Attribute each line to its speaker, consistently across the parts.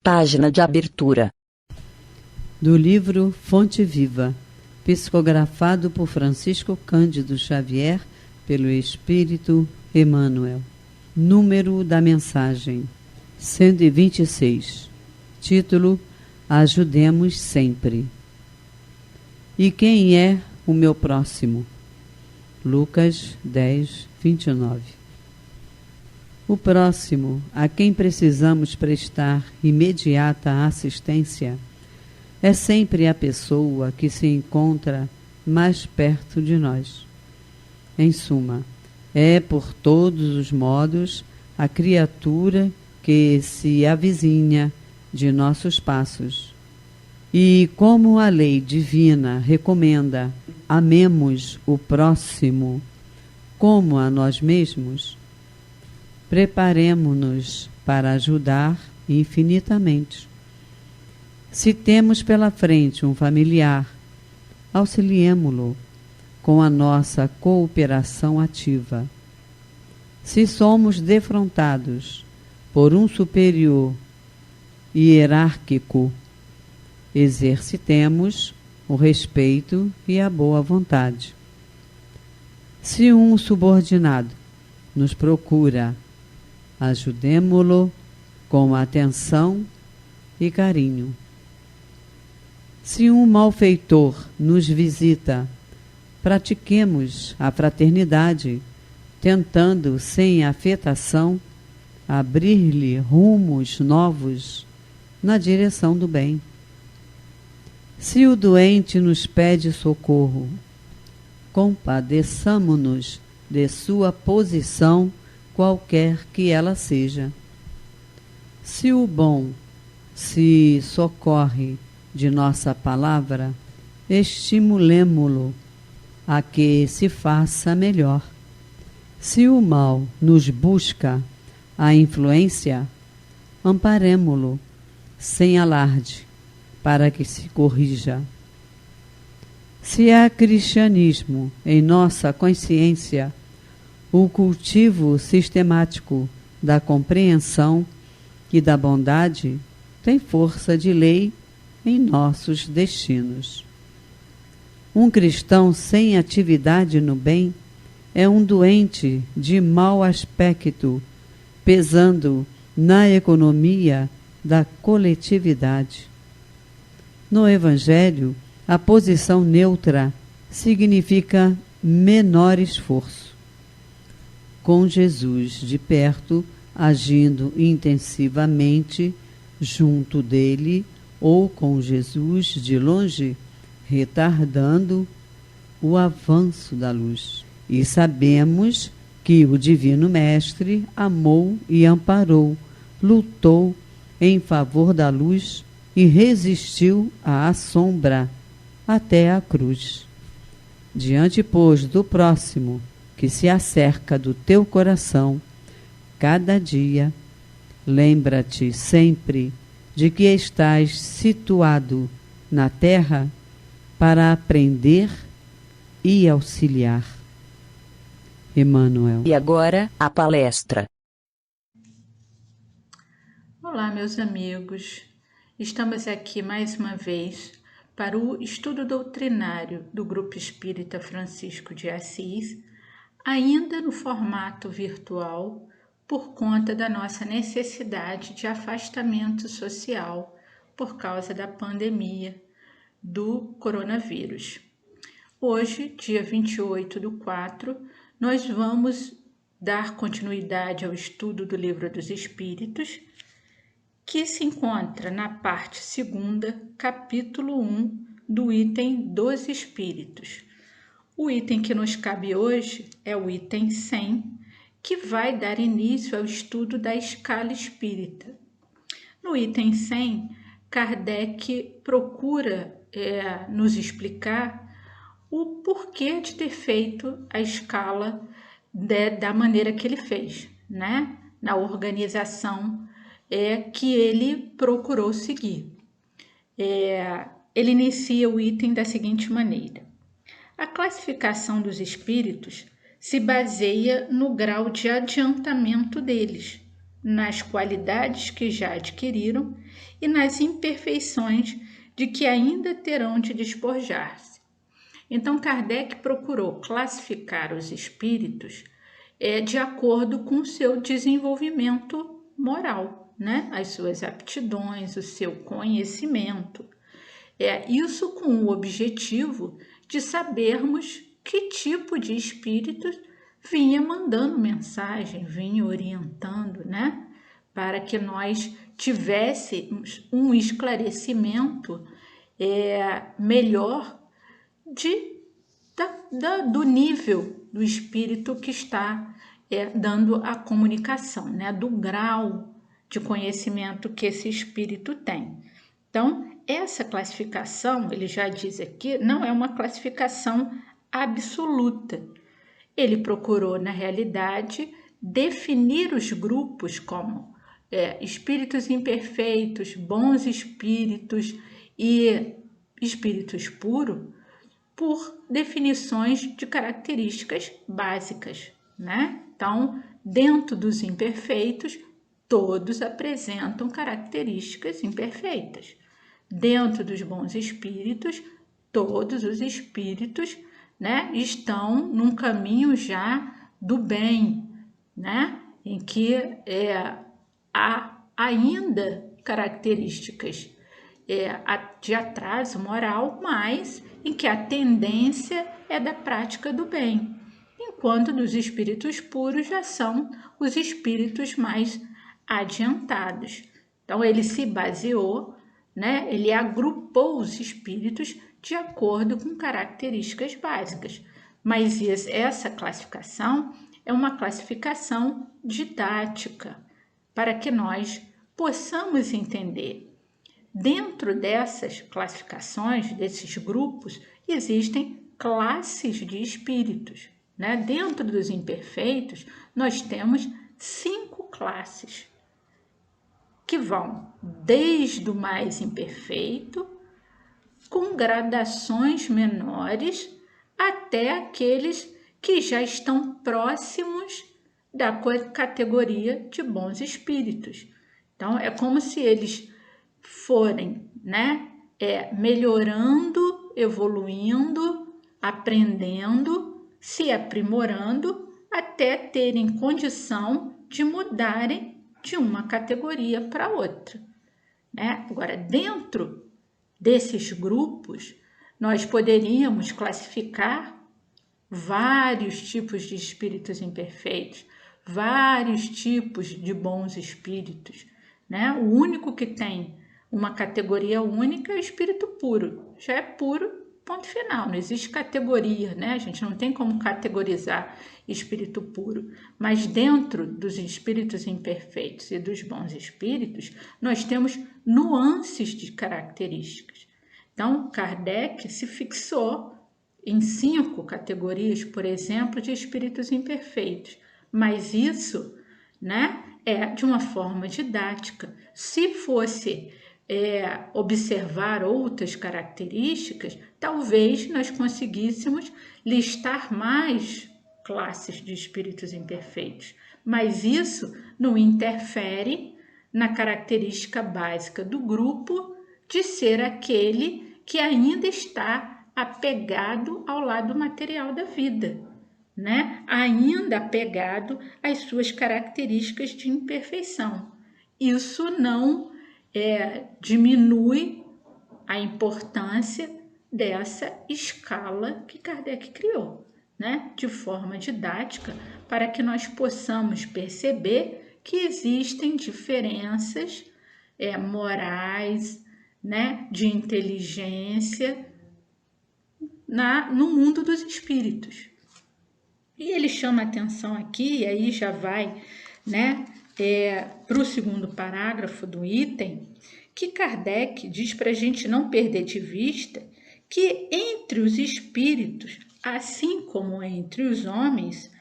Speaker 1: Página de abertura.
Speaker 2: Do livro Fonte Viva, psicografado por Francisco Cândido Xavier, pelo Espírito Emmanuel. Número da mensagem: 126. Título: Ajudemos sempre. E quem é o meu próximo? Lucas 10, 29. O próximo a quem precisamos prestar imediata assistência é sempre a pessoa que se encontra mais perto de nós. Em suma, é por todos os modos a criatura que se avizinha de nossos passos. E como a lei divina recomenda amemos o próximo como a nós mesmos, preparemo-nos para ajudar infinitamente. Se temos pela frente um familiar, auxiliemo-lo com a nossa cooperação ativa. Se somos defrontados por um superior hierárquico, exercitemos o respeito e a boa vontade. Se um subordinado nos procura, ajudemo-lo com atenção e carinho. Se um malfeitor nos visita, pratiquemos a fraternidade, tentando, sem afetação, abrir-lhe rumos novos na direção do bem. Se o doente nos pede socorro, compadeçamo-nos de sua posição, qualquer que ela seja. Se o bom se socorre de nossa palavra, estimulemo-lo a que se faça melhor. Se o mal nos busca a influência, amparemo-lo sem alarde, para que se corrija. Se há cristianismo em nossa consciência, o cultivo sistemático da compreensão e da bondade tem força de lei em nossos destinos. Um cristão sem atividade no bem é um doente de mau aspecto, pesando na economia da coletividade. No Evangelho, a posição neutra significa menor esforço. Com Jesus de perto, agindo intensivamente junto dele, ou com Jesus de longe, retardando o avanço da luz. E sabemos que o Divino Mestre amou e amparou, lutou em favor da luz e resistiu à sombra até a cruz. Diante, pois, do próximo que se acerca do teu coração, cada dia, lembra-te sempre de que estás situado na terra para aprender e auxiliar. Emmanuel.
Speaker 1: E agora, a palestra.
Speaker 3: Olá, meus amigos. Estamos aqui mais uma vez para o estudo doutrinário do Grupo Espírita Francisco de Assis, ainda no formato virtual, por conta da nossa necessidade de afastamento social por causa da pandemia do coronavírus. Hoje, dia 28/4, nós vamos dar continuidade ao estudo do Livro dos Espíritos, que se encontra na parte 2ª, capítulo 1, do item dos Espíritos. O item que nos cabe hoje é o item 100, que vai dar início ao estudo da escala espírita. No item 100, Kardec procura nos explicar o porquê de ter feito a escala da maneira que ele fez, né? Na organização que ele procurou seguir. Ele inicia o item da seguinte maneira: a classificação dos espíritos se baseia no grau de adiantamento deles, nas qualidades que já adquiriram e nas imperfeições de que ainda terão de despojar-se. Então, Kardec procurou classificar os espíritos de acordo com o seu desenvolvimento moral, né? As suas aptidões, o seu conhecimento. Isso com o objetivo de sabermos que tipo de espírito vinha mandando mensagem, vinha orientando, né? Para que nós tivéssemos um esclarecimento melhor do nível do espírito que está dando a comunicação, né? Do grau de conhecimento que esse espírito tem. Então, essa classificação, ele já diz aqui, não é uma classificação absoluta. Ele procurou, na realidade, definir os grupos como espíritos imperfeitos, bons espíritos e espíritos puros, por definições de características básicas, né? Então, dentro dos imperfeitos, todos apresentam características imperfeitas. Dentro dos bons espíritos, todos os espíritos, né, estão num caminho já do bem, né, em que há ainda características de atraso moral, mas em que a tendência é da prática do bem, enquanto dos espíritos puros já são os espíritos mais adiantados. Então, ele se baseou, né, ele agrupou os espíritos de acordo com características básicas. Mas essa classificação é uma classificação didática, para que nós possamos entender. Dentro dessas classificações, desses grupos, existem classes de espíritos, né? Dentro dos imperfeitos, nós temos 5 classes, que vão desde o mais imperfeito, com gradações menores, até aqueles que já estão próximos da categoria de bons espíritos. Então, é como se eles forem, né, melhorando, evoluindo, aprendendo, se aprimorando, até terem condição de mudarem de uma categoria para outra, né? Agora, dentro desses grupos, nós poderíamos classificar vários tipos de espíritos imperfeitos, vários tipos de bons espíritos, né? O único que tem uma categoria única é o espírito puro, já é puro, ponto final, não existe categoria, né? A gente não tem como categorizar espírito puro, mas dentro dos espíritos imperfeitos e dos bons espíritos, nós temos nuances de características. Então, Kardec se fixou em 5 categorias, por exemplo, de espíritos imperfeitos, mas isso, né, é de uma forma didática. Se fosse observar outras características, talvez nós conseguíssemos listar mais classes de espíritos imperfeitos, mas isso não interfere na característica básica do grupo de ser aquele que ainda está apegado ao lado material da vida, né? Ainda apegado às suas características de imperfeição. Isso não diminui a importância dessa escala que Kardec criou, né? De forma didática, para que nós possamos perceber que existem diferenças morais, né? De inteligência no mundo dos espíritos. E ele chama atenção aqui, e aí já vai, né, para o segundo parágrafo do item, que Kardec diz para a gente não perder de vista que entre os espíritos, assim como entre os homens,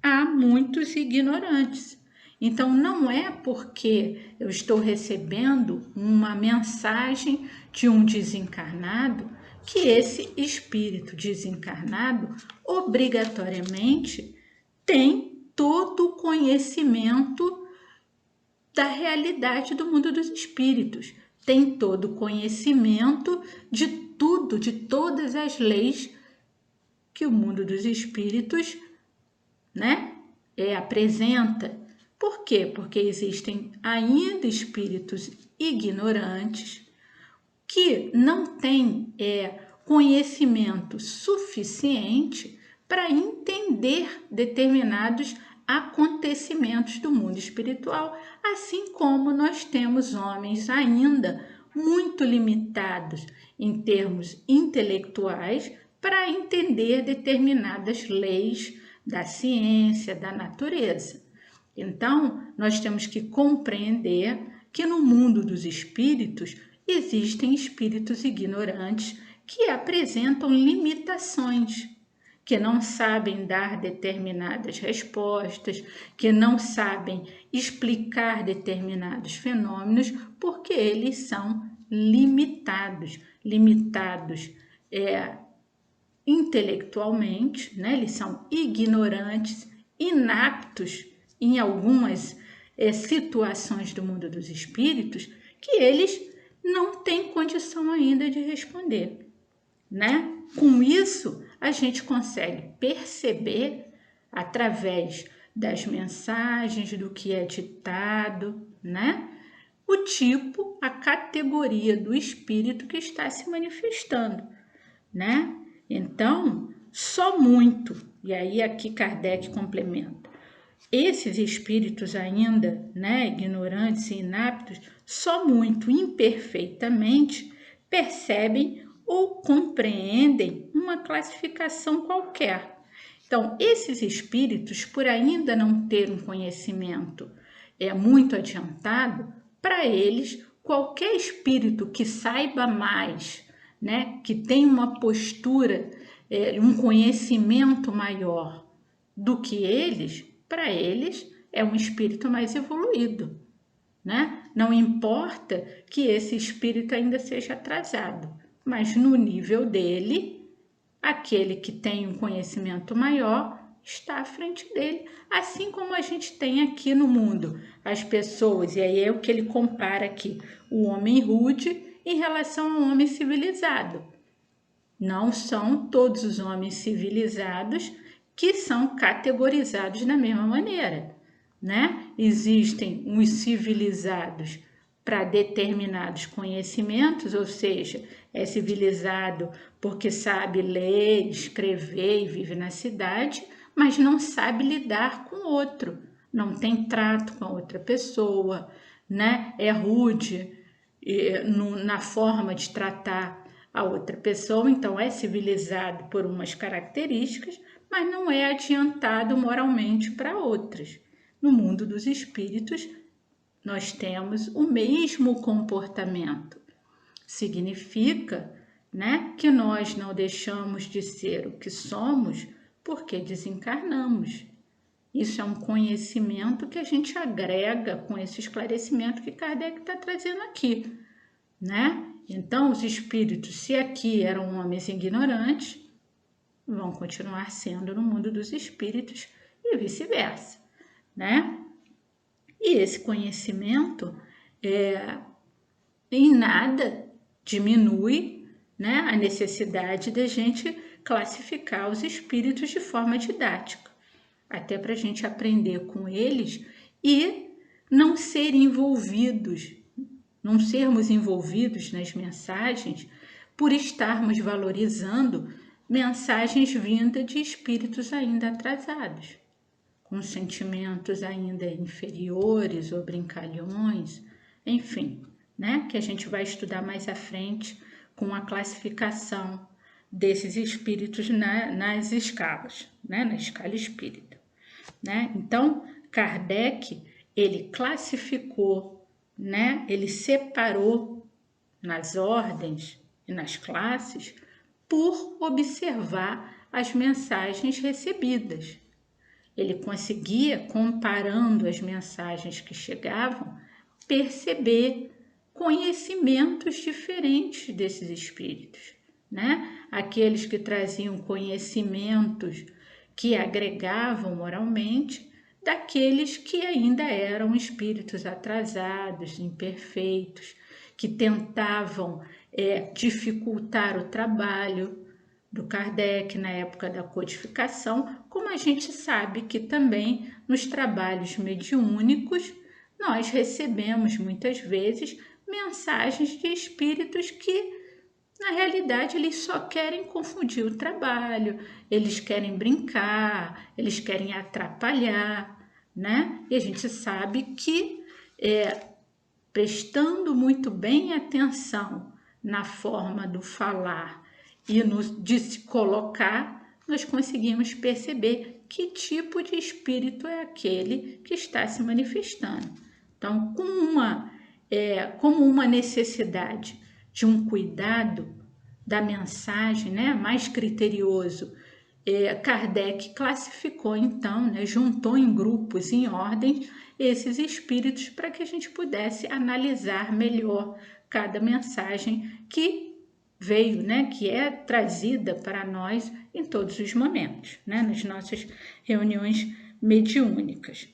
Speaker 3: há muitos ignorantes. Então, não é porque eu estou recebendo uma mensagem de um desencarnado que esse espírito desencarnado obrigatoriamente tem todo o conhecimento da realidade do mundo dos espíritos. Tem todo o conhecimento de tudo, de todas as leis que o mundo dos espíritos, né, apresenta. Por quê? Porque existem ainda espíritos ignorantes que não têm conhecimento suficiente para entender determinados acontecimentos do mundo espiritual, assim como nós temos homens ainda muito limitados em termos intelectuais para entender determinadas leis da ciência, da natureza. Então, nós temos que compreender que no mundo dos espíritos existem espíritos ignorantes que apresentam limitações, que não sabem dar determinadas respostas, que não sabem explicar determinados fenômenos, porque eles são limitados intelectualmente, né? Eles são ignorantes, inaptos em algumas situações do mundo dos espíritos que eles não têm condição ainda de responder, né? Com isso, a gente consegue perceber através das mensagens, do que é ditado, né? O tipo, a categoria do espírito que está se manifestando, né? Então, só muito, e aí aqui Kardec complementa, esses espíritos ainda, né, ignorantes e inaptos, só muito imperfeitamente percebem ou compreendem uma classificação qualquer. Então, esses espíritos, por ainda não ter um conhecimento muito adiantado, para eles, qualquer espírito que saiba mais, né, que tenha uma postura, um conhecimento maior do que eles, para eles é um espírito mais evoluído, né? Não importa que esse espírito ainda seja atrasado, mas no nível dele, aquele que tem um conhecimento maior está à frente dele, assim como a gente tem aqui no mundo as pessoas, e aí é o que ele compara aqui, o homem rude em relação ao homem civilizado. Não são todos os homens civilizados que são categorizados da mesma maneira, né? Existem os civilizados para determinados conhecimentos, ou seja, é civilizado porque sabe ler, escrever e vive na cidade, mas não sabe lidar com o outro, não tem trato com a outra pessoa, né? É rude na forma de tratar a outra pessoa, então é civilizado por umas características, mas não é adiantado moralmente para outras. No mundo dos espíritos, nós temos o mesmo comportamento. Significa, né, que nós não deixamos de ser o que somos porque desencarnamos. Isso é um conhecimento que a gente agrega com esse esclarecimento que Kardec está trazendo aqui, né? Então, os espíritos, se aqui eram homens ignorantes, vão continuar sendo no mundo dos espíritos e vice-versa, né? E esse conhecimento em nada diminui, né, a necessidade da gente classificar os espíritos de forma didática, até para a gente aprender com eles e não sermos envolvidos nas mensagens por estarmos valorizando mensagens vindas de espíritos ainda atrasados, com sentimentos ainda inferiores ou brincalhões, enfim, né? Que a gente vai estudar mais à frente com a classificação desses espíritos nas escalas, né? Na escala espírita, né? Então, Kardec, ele classificou, né? Ele separou nas ordens e nas classes por observar as mensagens recebidas. Ele conseguia, comparando as mensagens que chegavam, perceber conhecimentos diferentes desses espíritos, né? Aqueles que traziam conhecimentos que agregavam moralmente, daqueles que ainda eram espíritos atrasados, imperfeitos, que tentavam dificultar o trabalho do Kardec na época da codificação, como a gente sabe que também nos trabalhos mediúnicos nós recebemos muitas vezes mensagens de espíritos que na realidade eles só querem confundir o trabalho, eles querem brincar, eles querem atrapalhar, né? E a gente sabe que prestando muito bem atenção na forma do falar e de se colocar, nós conseguimos perceber que tipo de espírito é aquele que está se manifestando. Então, como uma necessidade de um cuidado da mensagem, né, mais criterioso, Kardec classificou então, né, juntou em grupos, em ordens, esses espíritos para que a gente pudesse analisar melhor cada mensagem que veio, né, que é trazida para nós em todos os momentos, né, nas nossas reuniões mediúnicas.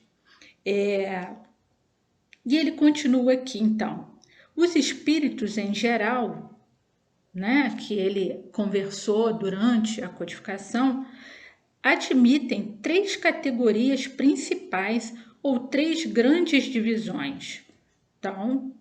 Speaker 3: E ele continua aqui, então. Os espíritos em geral, né, que ele conversou durante a codificação, admitem 3 categorias principais ou 3 grandes divisões. Então,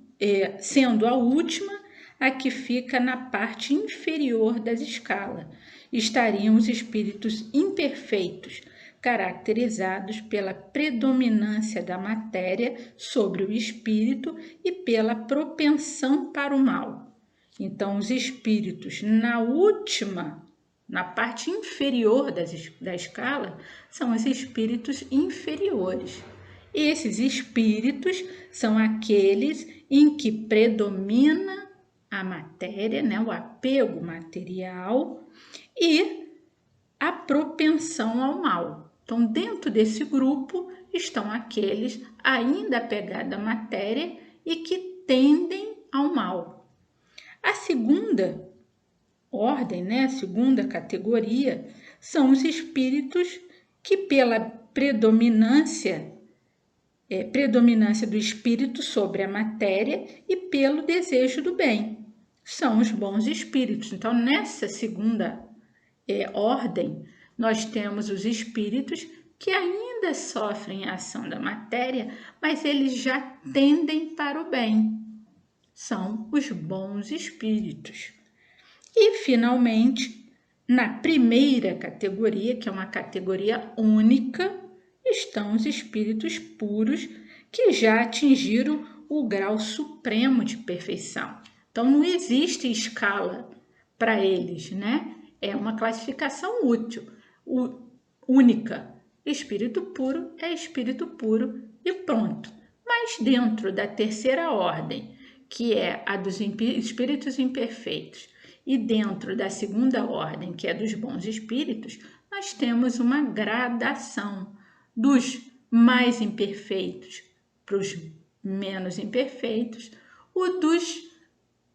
Speaker 3: sendo a última a que fica na parte inferior das escalas, estariam os espíritos imperfeitos, caracterizados pela predominância da matéria sobre o espírito e pela propensão para o mal. Então, os espíritos na parte inferior da escala, são os espíritos inferiores. Esses espíritos são aqueles em que predomina a matéria, né, o apego material e a propensão ao mal. Então, dentro desse grupo estão aqueles ainda apegados à matéria e que tendem ao mal. A segunda ordem, né, a segunda categoria, são os espíritos que pela predominância do espírito sobre a matéria e pelo desejo do bem. São os bons espíritos. Então, nessa segunda ordem, nós temos os espíritos que ainda sofrem a ação da matéria, mas eles já tendem para o bem. São os bons espíritos. E, finalmente, na primeira categoria, que é uma categoria única, estão os espíritos puros que já atingiram o grau supremo de perfeição. Então, não existe escala para eles, né? É uma classificação única. Espírito puro é espírito puro e pronto. Mas dentro da terceira ordem, que é a dos espíritos imperfeitos, e dentro da segunda ordem, que é dos bons espíritos, nós temos uma gradação dos mais imperfeitos para os menos imperfeitos, o dos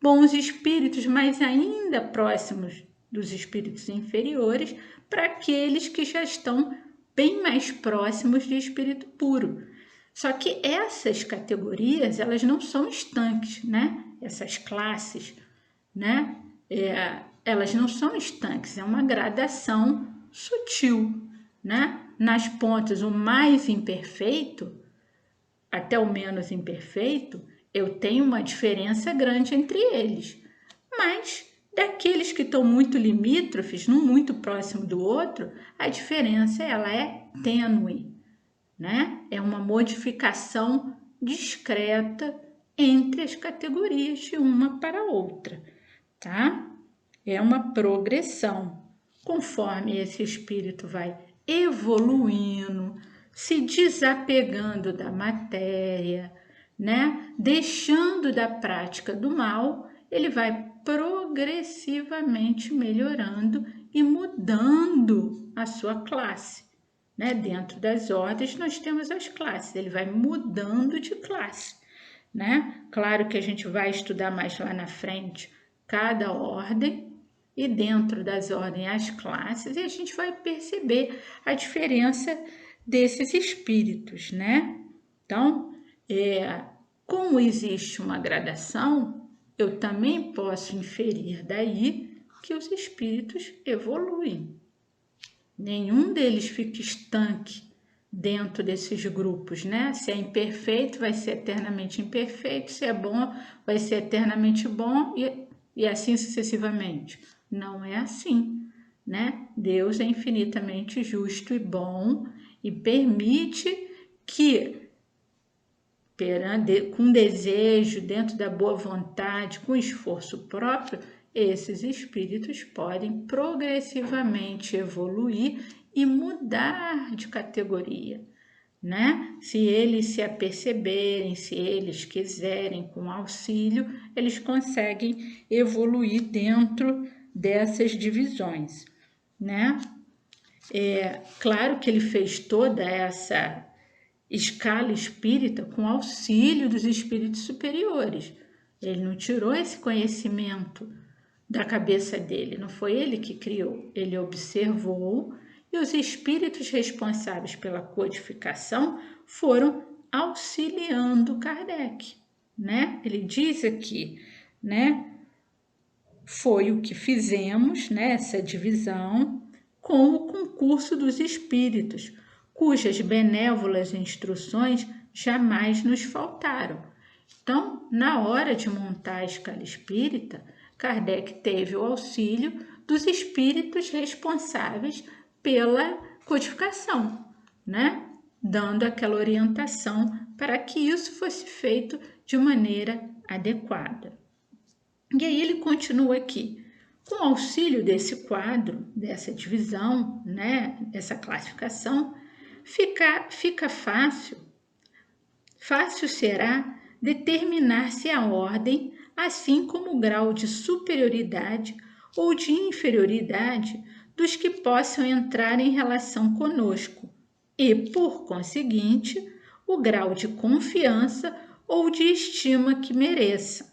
Speaker 3: bons espíritos, mas ainda próximos dos espíritos inferiores, para aqueles que já estão bem mais próximos de espírito puro. Só que essas categorias, elas não são estanques, né? Essas classes, né? Elas não são estanques, é uma gradação sutil, né? Nas pontas, o mais imperfeito até o menos imperfeito, eu tenho uma diferença grande entre eles. Mas daqueles que estão muito limítrofes, um muito próximo do outro, a diferença ela é tênue, né? É uma modificação discreta entre as categorias de uma para a outra, tá? É uma progressão, conforme esse espírito vai evoluindo, se desapegando da matéria, né? Deixando da prática do mal, ele vai progressivamente melhorando e mudando a sua classe, né? Dentro das ordens nós temos as classes, ele vai mudando de classe, né? Claro que a gente vai estudar mais lá na frente cada ordem e dentro das ordens as classes, e a gente vai perceber a diferença desses espíritos, né? Então, como existe uma gradação, eu também posso inferir daí que os espíritos evoluem. Nenhum deles fica estanque dentro desses grupos, né? Se é imperfeito, vai ser eternamente imperfeito, se é bom, vai ser eternamente bom e assim sucessivamente. Não é assim, né? Deus é infinitamente justo e bom e permite que, com desejo, dentro da boa vontade, com esforço próprio, esses espíritos podem progressivamente evoluir e mudar de categoria, né? Se eles se aperceberem, se eles quiserem, com auxílio, eles conseguem evoluir dentro dessas divisões, né? Claro que ele fez toda essa escala espírita com auxílio dos espíritos superiores. Ele não tirou esse conhecimento da cabeça dele, não foi ele que criou, ele observou e os espíritos responsáveis pela codificação foram auxiliando Kardec, né? Ele diz aqui, né? Foi o que fizemos, né? Essa divisão com o concurso dos espíritos, cujas benévolas instruções jamais nos faltaram. Então, na hora de montar a escala espírita, Kardec teve o auxílio dos espíritos responsáveis pela codificação, né? Dando aquela orientação para que isso fosse feito de maneira adequada. E aí ele continua aqui. Com o auxílio desse quadro, dessa divisão, né, dessa classificação, fica fácil será determinar-se a ordem, assim como o grau de superioridade ou de inferioridade dos que possam entrar em relação conosco e, por conseguinte, o grau de confiança ou de estima que mereçam.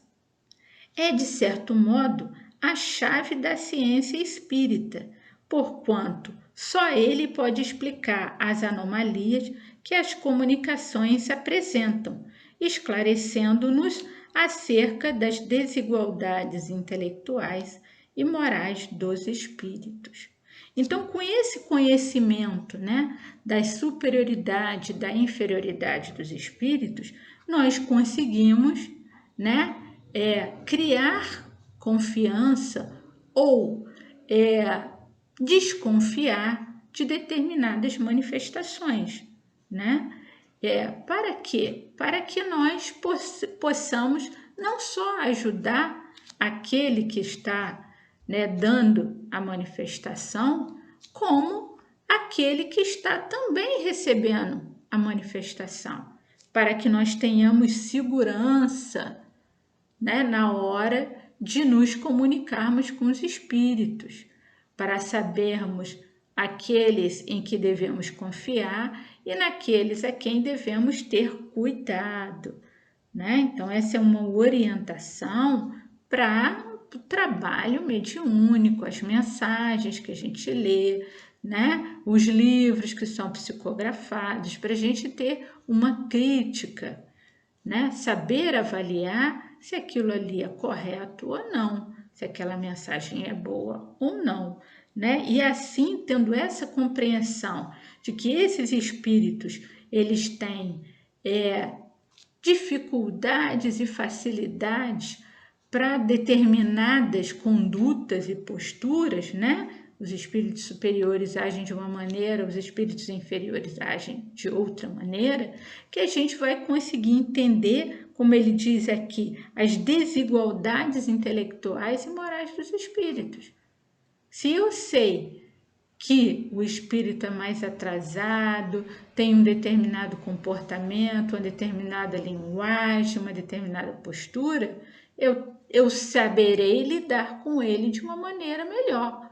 Speaker 3: É, de certo modo, a chave da ciência espírita, porquanto só ele pode explicar as anomalias que as comunicações apresentam, esclarecendo-nos acerca das desigualdades intelectuais e morais dos espíritos. Então, com esse conhecimento, né, da superioridade, da inferioridade dos espíritos, nós conseguimos, né, criar confiança ou desconfiar de determinadas manifestações, né? Para quê? Para que nós possamos não só ajudar aquele que está, né, dando a manifestação, como aquele que está também recebendo a manifestação, para que nós tenhamos segurança, né, na hora de nos comunicarmos com os espíritos, para sabermos aqueles em que devemos confiar e naqueles a quem devemos ter cuidado, né? Então, essa é uma orientação para o trabalho mediúnico, as mensagens que a gente lê, né? Os livros que são psicografados, para a gente ter uma crítica, né? Saber avaliar se aquilo ali é correto ou não, se aquela mensagem é boa ou não, né? E assim, tendo essa compreensão de que esses espíritos, eles têm dificuldades e facilidades para determinadas condutas e posturas, né? Os espíritos superiores agem de uma maneira, os espíritos inferiores agem de outra maneira, que a gente vai conseguir entender, como ele diz aqui, as desigualdades intelectuais e morais dos espíritos. Se eu sei que o espírito é mais atrasado, tem um determinado comportamento, uma determinada linguagem, uma determinada postura, eu saberei lidar com ele de uma maneira melhor,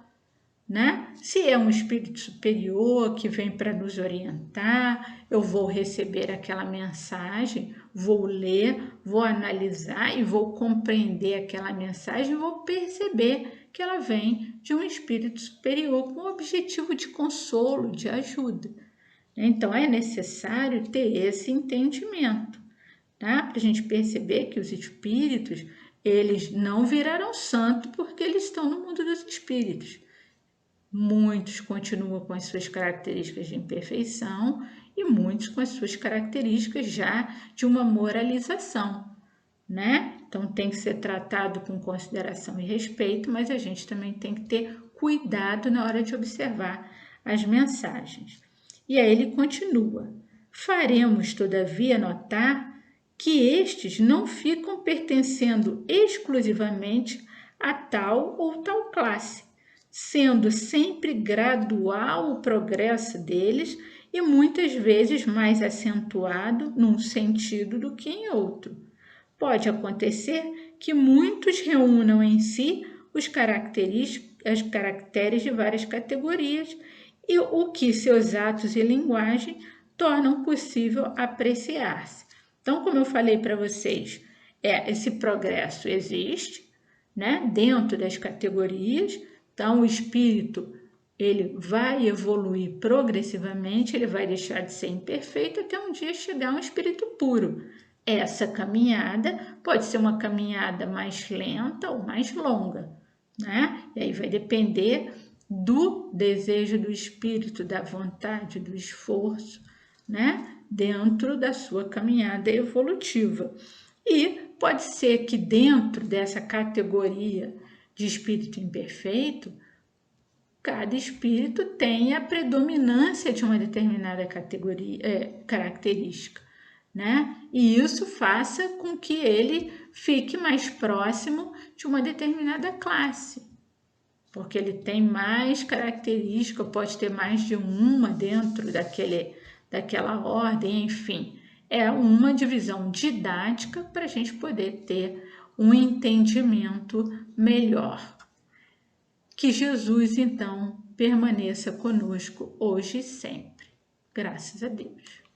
Speaker 3: né? Se é um espírito superior que vem para nos orientar, eu vou receber aquela mensagem, vou ler, vou analisar e vou compreender aquela mensagem, vou perceber que ela vem de um espírito superior com o objetivo de consolo, de ajuda. Então, é necessário ter esse entendimento, tá? Para a gente perceber que os espíritos, eles não viraram santo porque eles estão no mundo dos espíritos. Muitos continuam com as suas características de imperfeição e muitos com as suas características já de uma moralização, né? Então tem que ser tratado com consideração e respeito, mas a gente também tem que ter cuidado na hora de observar as mensagens. E aí ele continua: faremos, todavia, notar que estes não ficam pertencendo exclusivamente a tal ou tal classe, sendo sempre gradual o progresso deles e muitas vezes mais acentuado num sentido do que em outro. Pode acontecer que muitos reúnam em si os caracteres de várias categorias e o que seus atos e linguagem tornam possível apreciar-se. Então, como eu falei para vocês, esse progresso existe, né, dentro das categorias. Então, o espírito ele vai evoluir progressivamente, ele vai deixar de ser imperfeito até um dia chegar a um espírito puro. Essa caminhada pode ser uma caminhada mais lenta ou mais longa, né? E aí vai depender do desejo do espírito, da vontade, do esforço, né? Dentro da sua caminhada evolutiva. E pode ser que dentro dessa categoria de espírito imperfeito, cada espírito tenha a predominância de uma determinada característica, né? E isso faça com que ele fique mais próximo de uma determinada classe, porque ele tem mais característica, pode ter mais de uma dentro daquela ordem, enfim. É uma divisão didática para a gente poder ter um entendimento melhor. Que Jesus, então, permaneça conosco hoje e sempre. Graças a Deus.